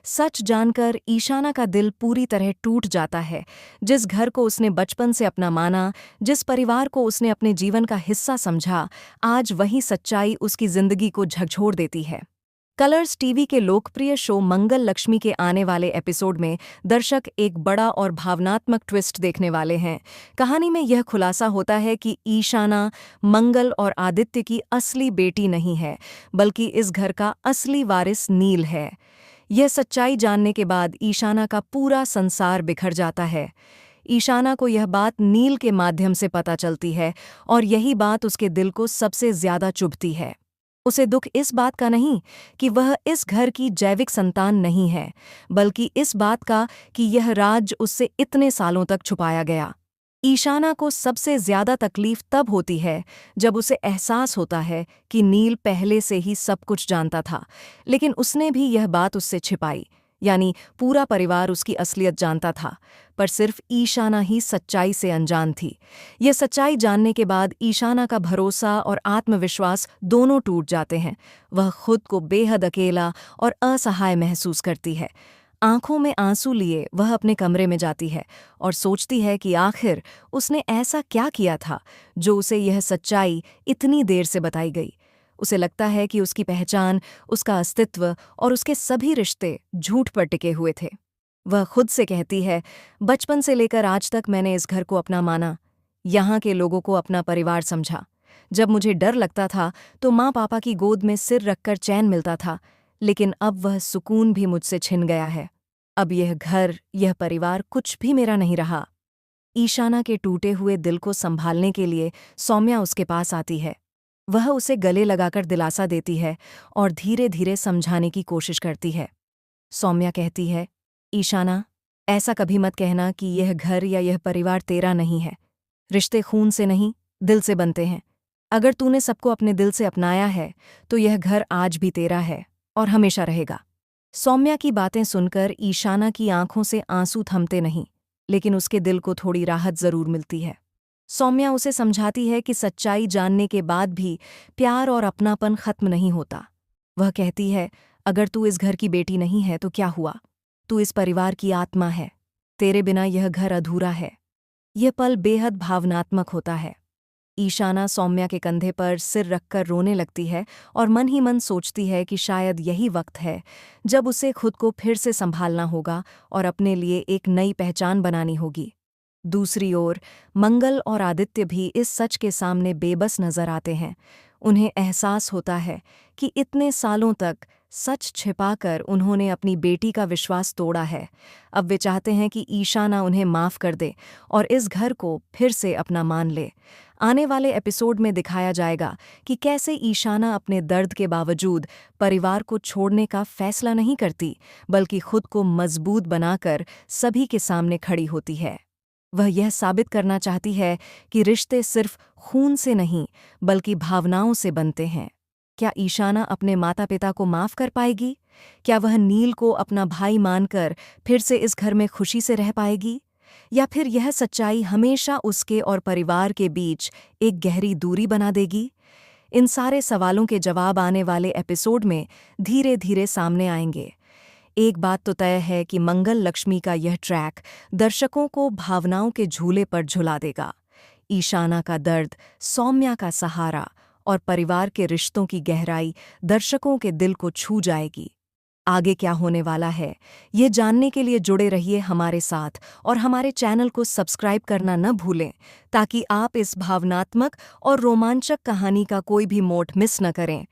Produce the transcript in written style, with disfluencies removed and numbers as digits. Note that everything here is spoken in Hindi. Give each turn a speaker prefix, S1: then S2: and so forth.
S1: सच जानकर ईशाना का दिल पूरी तरह टूट जाता है। जिस घर को उसने बचपन से अपना माना, जिस परिवार को उसने अपने जीवन का हिस्सा समझा, आज वही सच्चाई उसकी जिंदगी को झकझोर देती है। कलर्स टीवी के लोकप्रिय शो मंगल लक्ष्मी के आने वाले एपिसोड में दर्शक एक बड़ा और भावनात्मक ट्विस्ट देखने वाले हैं। कहानी में यह खुलासा होता है कि ईशाना मंगल और आदित्य की असली बेटी नहीं है, बल्कि इस घर का असली वारिस नील है। यह सच्चाई जानने के बाद ईशाना का पूरा संसार बिखर जाता है। ईशाना को यह बात नील के माध्यम से पता चलती है और यही बात उसके दिल को सबसे ज्यादा चुभती है। उसे दुख इस बात का नहीं कि वह इस घर की जैविक संतान नहीं है, बल्कि इस बात का कि यह राज उससे इतने सालों तक छुपाया गया। ईशाना को सबसे ज्यादा तकलीफ तब होती है जब उसे एहसास होता है कि नील पहले से ही सब कुछ जानता था, लेकिन उसने भी यह बात उससे छिपाई। यानी पूरा परिवार उसकी असलियत जानता था, पर सिर्फ ईशाना ही सच्चाई से अनजान थी। यह सच्चाई जानने के बाद ईशाना का भरोसा और आत्मविश्वास दोनों टूट जाते हैं। वह खुद को बेहद अकेला और असहाय महसूस करती है। आंखों में आंसू लिए वह अपने कमरे में जाती है और सोचती है कि आखिर उसने ऐसा क्या किया था जो उसे यह सच्चाई इतनी देर से बताई गई। उसे लगता है कि उसकी पहचान, उसका अस्तित्व और उसके सभी रिश्ते झूठ पर टिके हुए थे। वह खुद से कहती है, बचपन से लेकर आज तक मैंने इस घर को अपना माना, यहाँ के लोगों को अपना परिवार समझा। जब मुझे डर लगता था तो माँ पापा की गोद में सिर रखकर चैन मिलता था, लेकिन अब वह सुकून भी मुझसे छिन गया है। अब यह घर, यह परिवार कुछ भी मेरा नहीं रहा। ईशाना के टूटे हुए दिल को संभालने के लिए सौम्या उसके पास आती है। वह उसे गले लगाकर दिलासा देती है और धीरे धीरे समझाने की कोशिश करती है। सौम्या कहती है, ईशाना, ऐसा कभी मत कहना कि यह घर या यह परिवार तेरा नहीं है। रिश्ते खून से नहीं, दिल से बनते हैं। अगर तूने सबको अपने दिल से अपनाया है तो यह घर आज भी तेरा है और हमेशा रहेगा। सौम्या की बातें सुनकर ईशाना की आंखों से आंसू थमते नहीं, लेकिन उसके दिल को थोड़ी राहत जरूर मिलती है। सौम्या उसे समझाती है कि सच्चाई जानने के बाद भी प्यार और अपनापन खत्म नहीं होता। वह कहती है, अगर तू इस घर की बेटी नहीं है तो क्या हुआ? तू इस परिवार की आत्मा है। तेरे बिना यह घर अधूरा है। यह पल बेहद भावनात्मक होता है। ईशाना सौम्या के कंधे पर सिर रखकर रोने लगती है और मन ही मन सोचती है कि शायद यही वक्त है जब उसे खुद को फिर से संभालना होगा और अपने लिए एक नई पहचान बनानी होगी। दूसरी ओर मंगल और आदित्य भी इस सच के सामने बेबस नजर आते हैं। उन्हें एहसास होता है कि इतने सालों तक सच छिपाकर उन्होंने अपनी बेटी का विश्वास तोड़ा है। अब वे चाहते हैं कि ईशाना उन्हें माफ कर दे और इस घर को फिर से अपना मान ले। आने वाले एपिसोड में दिखाया जाएगा कि कैसे ईशाना अपने दर्द के बावजूद परिवार को छोड़ने का फैसला नहीं करती, बल्कि खुद को मजबूत बनाकर सभी के सामने खड़ी होती है। वह यह साबित करना चाहती है कि रिश्ते सिर्फ खून से नहीं, बल्कि भावनाओं से बनते हैं। क्या ईशाना अपने माता पिता को माफ कर पाएगी? क्या वह नील को अपना भाई मानकर फिर से इस घर में खुशी से रह पाएगी? या फिर यह सच्चाई हमेशा उसके और परिवार के बीच एक गहरी दूरी बना देगी? इन सारे सवालों के जवाब आने वाले एपिसोड में धीरे धीरे सामने आएंगे। एक बात तो तय है कि मंगल लक्ष्मी का यह ट्रैक दर्शकों को भावनाओं के झूले पर झुला देगा। ईशाना का दर्द, सौम्या का सहारा और परिवार के रिश्तों की गहराई दर्शकों के दिल को छू जाएगी। आगे क्या होने वाला है, ये जानने के लिए जुड़े रहिए हमारे साथ और हमारे चैनल को सब्सक्राइब करना न भूलें, ताकि आप इस भावनात्मक और रोमांचक कहानी का कोई भी मोड़ मिस न करें।